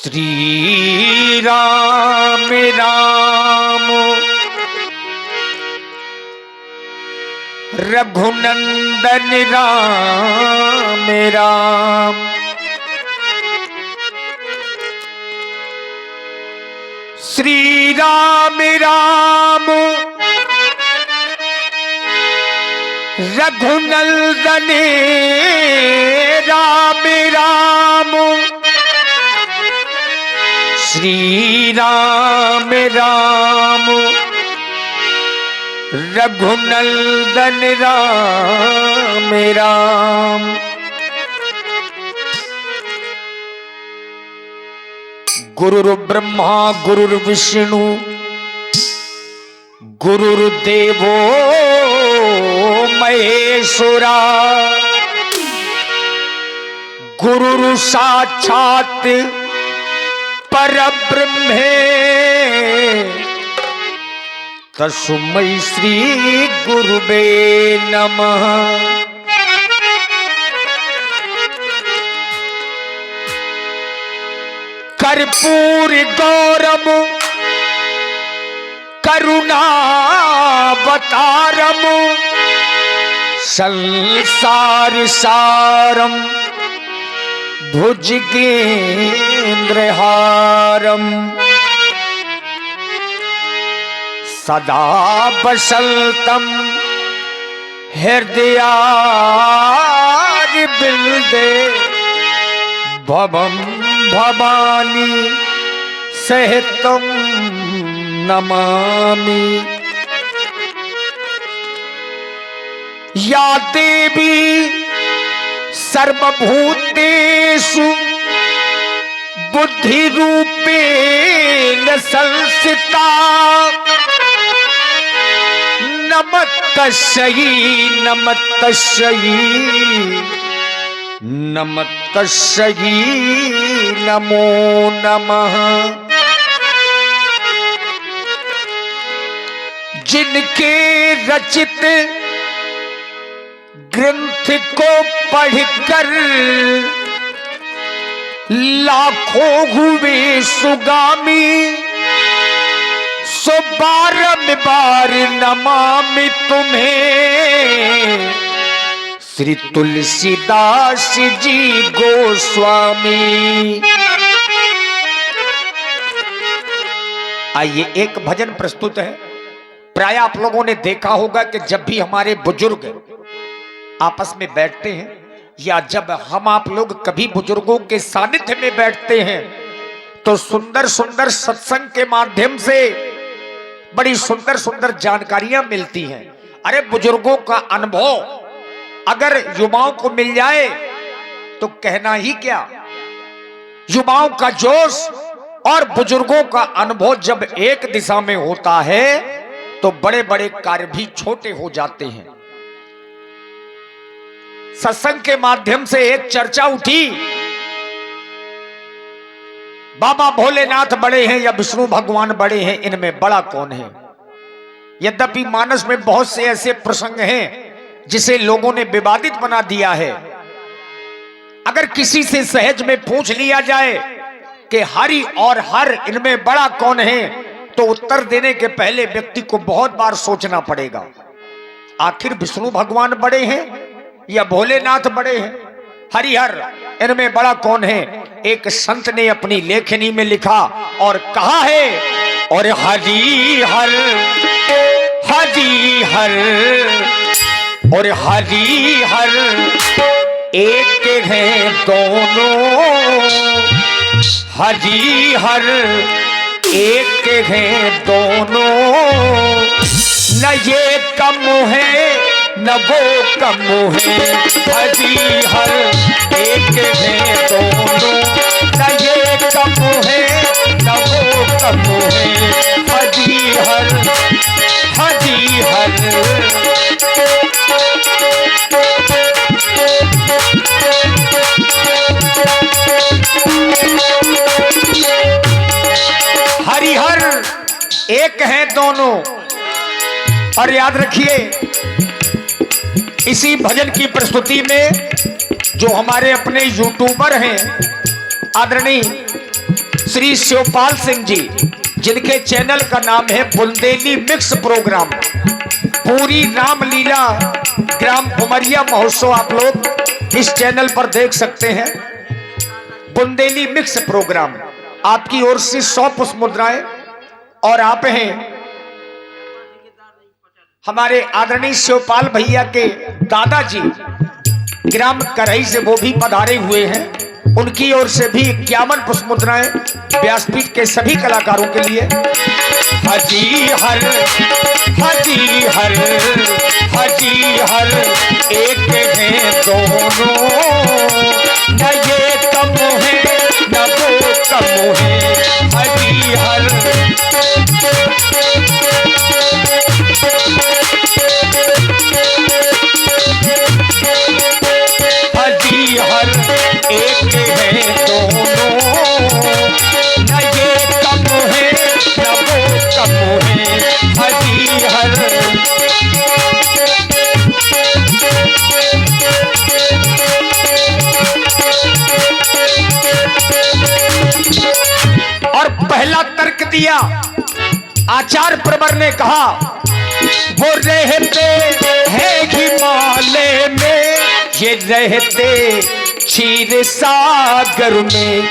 श्री राम राम रघुनंदन राम राम। श्री राम राम रघुनंदन राम राम। श्री राम राम रघुनंदन राम राम। गुरुर्ब्रह्मा गुरुर्विष्णु गुरुर्देवो महेश्वरा। गुरुर् साक्षात् परब्रह्मे तस्मै श्री गुरुवे नमः। कर्पूर गौरम करुणावतारम संसार सारम भुजगेन्द्रहारम। सदा वसंतम हृदयारविंदे भवम भवानी सहितं नमामि। या देवी सर्वभूतेषु बुद्धिरूपेण संस्थिता। नमस्तस्यै नमस्तस्यै नमस्तस्यै नमो नमः। जिनके रचित ग्रंथ को पढ़कर लाखों हुए सुगामी। सो बारंबार नमामि तुम्हें श्री तुलसीदास जी गोस्वामी। आइए एक भजन प्रस्तुत है। प्राय आप लोगों ने देखा होगा कि जब भी हमारे बुजुर्ग आपस में बैठते हैं या जब हम आप लोग कभी बुजुर्गों के सानिध्य में बैठते हैं तो सुंदर सुंदर सत्संग के माध्यम से बड़ी सुंदर सुंदर जानकारियां मिलती हैं। अरे बुजुर्गों का अनुभव अगर युवाओं को मिल जाए तो कहना ही क्या। युवाओं का जोश और बुजुर्गों का अनुभव जब एक दिशा में होता है तो बड़े बड़े कार्य भी छोटे हो जाते हैं। सत्संग के माध्यम से एक चर्चा उठी, बाबा भोलेनाथ बड़े हैं या विष्णु भगवान बड़े हैं, इनमें बड़ा कौन है। यद्यपि मानस में बहुत से ऐसे प्रसंग हैं जिसे लोगों ने विवादित बना दिया है। अगर किसी से सहज में पूछ लिया जाए कि हरि और हर इनमें बड़ा कौन है तो उत्तर देने के पहले व्यक्ति को बहुत बार सोचना पड़ेगा। आखिर विष्णु भगवान बड़े हैं या भोलेनाथ बड़े हैं, हरिहर इनमें बड़ा कौन है। एक संत ने अपनी लेखनी में लिखा और कहा है, और हरि हर हरि हर और हरि हर एक हैं दोनों। हरि हर एक हैं दोनों। न ये कम है न वो कम है। हरि हर एक हैं दोनों। न ये कम है न वो कम है। हरि हर हरि हर। हरिहर एक है दोनों। और याद रखिए इसी भजन की प्रस्तुति में जो हमारे अपने यूट्यूबर हैं आदरणीय श्री शिवपाल सिंह जी, जिनके चैनल का नाम है बुंदेली मिक्स प्रोग्राम। पूरी रामलीला ग्राम उमरिया महोत्सव आप लोग इस चैनल पर देख सकते हैं। बुंदेली मिक्स प्रोग्राम आपकी ओर से 100 पुष्प मुद्राएं, और आप हैं हमारे आदरणीय शिवपाल भैया के दादाजी ग्राम करही से, वो भी पधारे हुए हैं। उनकी ओर से भी 51 पुष्प मुद्राएं व्यासपीठ के सभी कलाकारों के लिए। हजी हर हजी हर हजी हर एक हैं दोनों, न ये कम है न वो कम है। हजी हर हजी हर एक है दोनों, न ये कम है न वो कम है। हजी हर और पहला तर्क दिया आचार्य प्रवर ने, कहा वो रहते हैं हिमालय में, ये रहते क्षीर सागर में।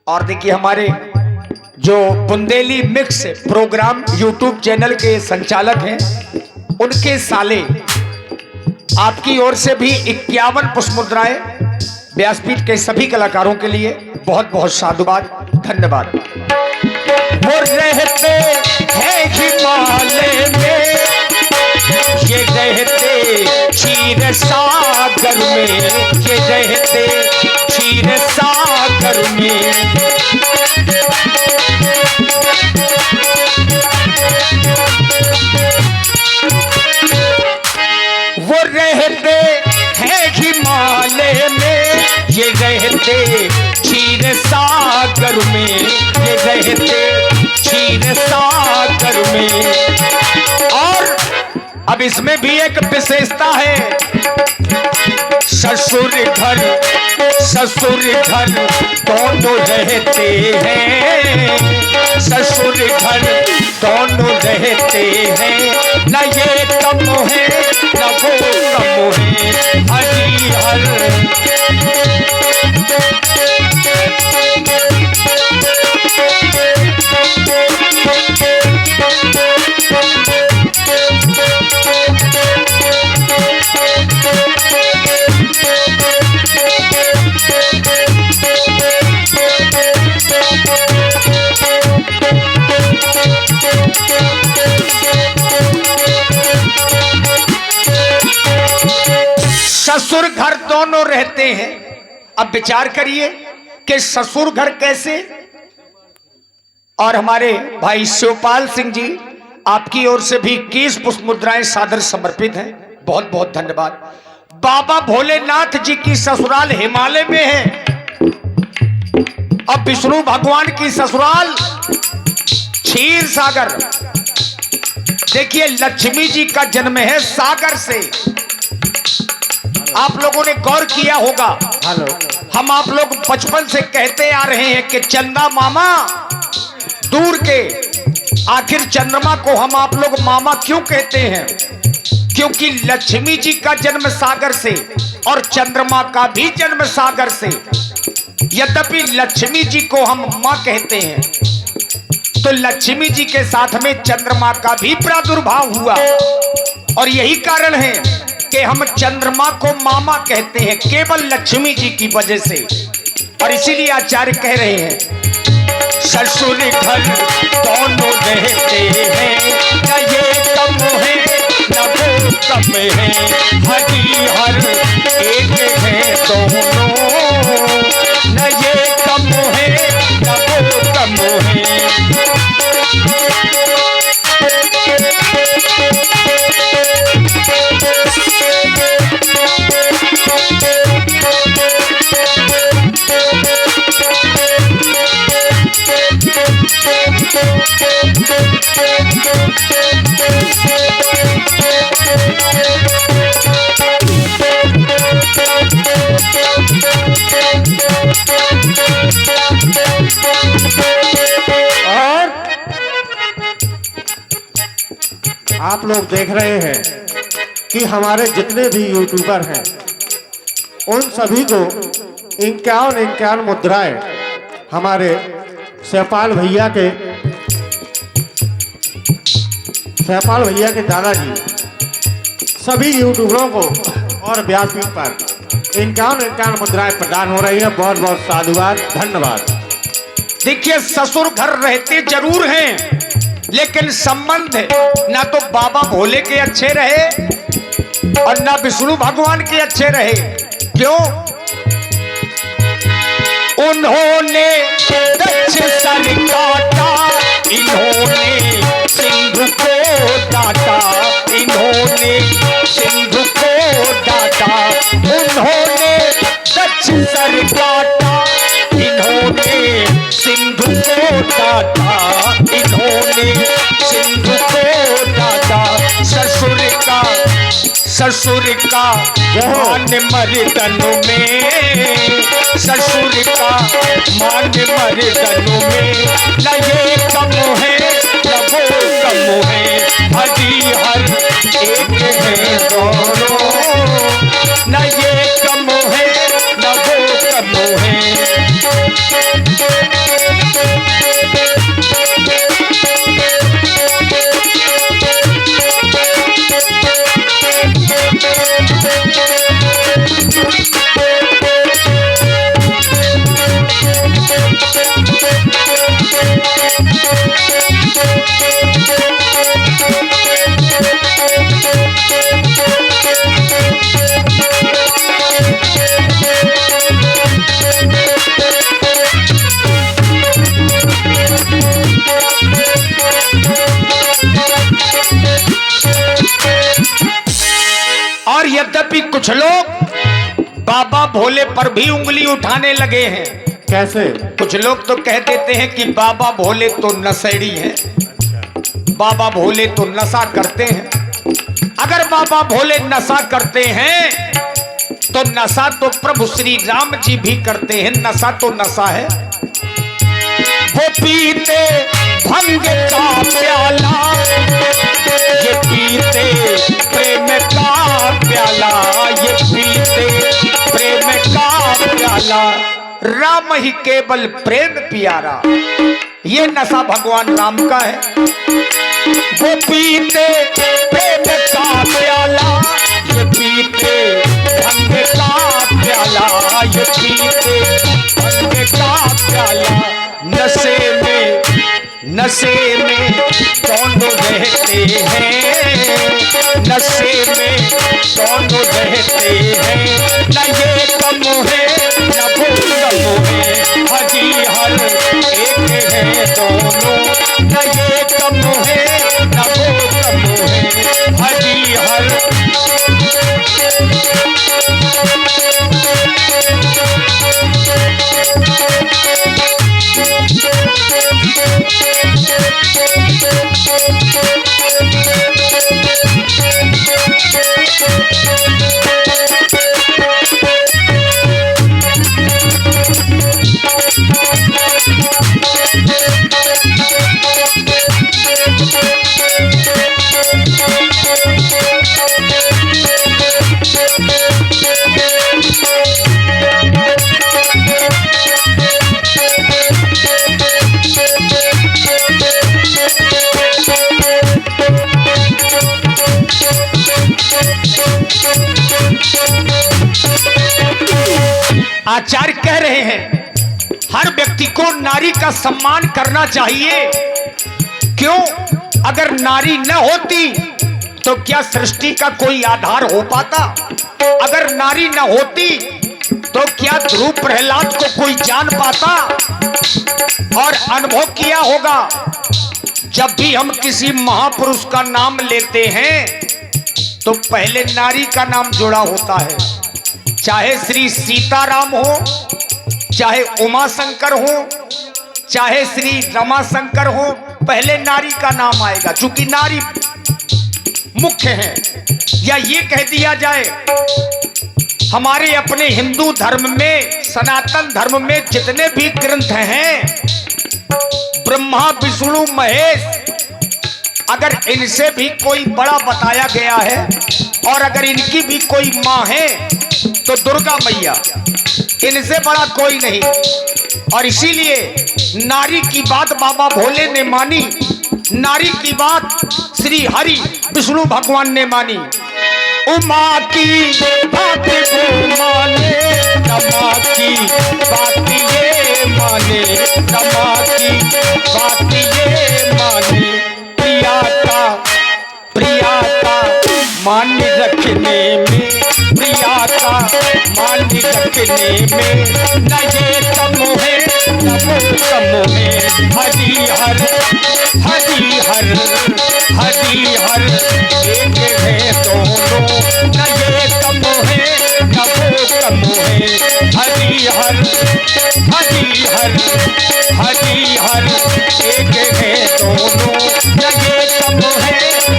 और देखिए हमारे जो Bundeli mix programme YouTube channel के संचालक हैं, उनके साले आपकी ओर से भी 51 पुष्प मुद्राएं व्यासपीठ के सभी कलाकारों के लिए बहुत बहुत साधुवाद, धन्यवाद। वो रहते हैं हिमालय में, ये रहते क्षीर सागर में, ये रहते क्षीर सागर में। वो रहते हैं हिमालय में, ये रहते क्षीर सागर में, ये रहते क्षीर सागर में। और अब इसमें भी एक विशेषता है, ससुर घर दोनों रहते हैं, ससुर घर दोनों रहते हैं, न ये कम है न वो कम है। हजी हर ससुर घर दोनों रहते हैं। अब विचार करिए कि ससुर घर कैसे। और हमारे भाई शिवपाल सिंह जी, आपकी ओर से भी 21 पुष्प मुद्राएं सादर समर्पित हैं, बहुत बहुत धन्यवाद। बाबा भोलेनाथ जी की ससुराल हिमालय में है, अब विष्णु भगवान की ससुराल क्षीर सागर। देखिए लक्ष्मी जी का जन्म है सागर से। आप लोगों ने गौर किया होगा, हम आप लोग बचपन से कहते आ रहे हैं कि चंदा मामा दूर के, आखिर चंद्रमा को हम आप लोग मामा क्यों कहते हैं? क्योंकि लक्ष्मी जी का जन्म सागर से और चंद्रमा का भी जन्म सागर से। यद्यपि लक्ष्मी जी को हम मां कहते हैं, तो लक्ष्मी जी के साथ में चंद्रमा का भी प्रादुर्भाव हुआ, और यही कारण है कि हम चंद्रमा को मामा कहते हैं केवल लक्ष्मी जी की वजह से। और इसीलिए आचार्य कह रहे हैं, ससुर घर दोनों रहते हैं, न ये कम है न वो कम है। हजी हर एक है दोनों, न ये कम है न वो कम है। आप लोग देख रहे हैं कि हमारे जितने भी यूट्यूबर हैं उन सभी को 51 मुद्राएं हमारे सहपाल भैया के दादाजी सभी यूट्यूबरों को और व्यासपीठ पर 51 मुद्राएं प्रदान हो रही है। बहुत बहुत साधुवाद, धन्यवाद। देखिए, ससुर घर रहते जरूर हैं, लेकिन संबंध ना तो बाबा भोले के अच्छे रहे और ना विष्णु भगवान के अच्छे रहे। क्यों? उन्होंने दक्ष सर काटा, इन्होंने सिंधु को डांटा, इन्होंने सिंधु को डांटा। उन्होंने दक्ष सर काटा, इन्होंने सिंधु को डांटा, इन्होंने सिंधु को डांटा। ससुर का मान मर्दनों में, ससुर का मान मर्दनों में, न ये कम है न वो कम है, हरी हर एक है दोनों, न ये कम है न वो कम है। और यद्यपि कुछ लोग बाबा भोले पर भी उंगली उठाने लगे हैं। कैसे? कुछ लोग तो कह देते हैं कि बाबा भोले तो नशेड़ी हैं, बाबा भोले तो नशा करते हैं। अगर बाबा भोले नशा करते हैं तो नशा तो प्रभु श्री राम जी भी करते हैं। नशा तो नशा है। वो पीते भंग का प्याला, ये पीते प्रेम का प्याला, ये पीते प्रेम का प्याला। राम ही केवल प्रेम प्यारा, ये नशा भगवान राम का है। वो पीते प्रेम का प्याला, ये पीते भंग का प्याला, ये पीते भंग का प्याला। नशे में दोनों रहते हैं, नशे में दोनों रहते हैं, न ये कम है न वो कम है, हरी हर एक है दोनों, न ये कम है न वो कम है, हरी हर। आचार्य कह रहे हैं हर व्यक्ति को नारी का सम्मान करना चाहिए। क्यों? अगर नारी न होती तो क्या सृष्टि का कोई आधार हो पाता? अगर नारी न होती तो क्या ध्रुव प्रहलाद को कोई जान पाता? और अनुभव किया होगा, जब भी हम किसी महापुरुष का नाम लेते हैं तो पहले नारी का नाम जुड़ा होता है। चाहे श्री सीताराम हो, चाहे उमा शंकर हो, चाहे श्री रमा शंकर हो, पहले नारी का नाम आएगा, चूंकि नारी मुख्य है। या ये कह दिया जाए, हमारे अपने हिंदू धर्म में, सनातन धर्म में जितने भी ग्रंथ हैं, ब्रह्मा विष्णु महेश अगर इनसे भी कोई बड़ा बताया गया है और अगर इनकी भी कोई माँ है तो दुर्गा मैया, इनसे बड़ा कोई नहीं। और इसीलिए नारी की बात बाबा भोले ने मानी, नारी की बात श्री हरि विष्णु भगवान ने मानी। उमा की बात माने, रमा की बात ये माने, रमा की बात ये माने। प्रिया का मान रखने में, प्रिया का मान रखने में न ये कम है न वो कम है। हरि हर हरि हर हरि हर एक है दोनों, न ये कम है न वो कम है। हरि हर हरि हर हरि हर एक है दोनों, न ये कम है